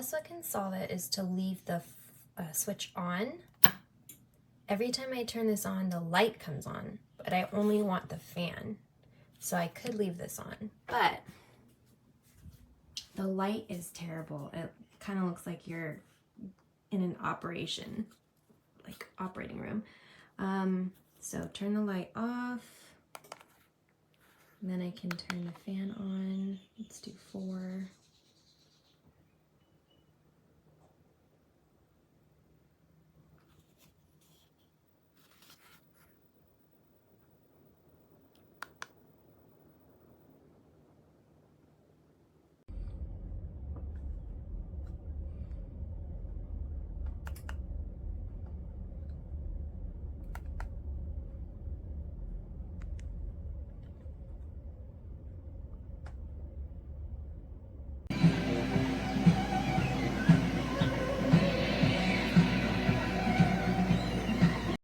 guess what can solve it is to leave the switch on. Every time I turn this on, the light comes on, but I only want the fan. So I could leave this on, but the light is terrible. It kind of looks like you're in an operating room. So turn the light off, and then I can turn the fan on. Let's do 4.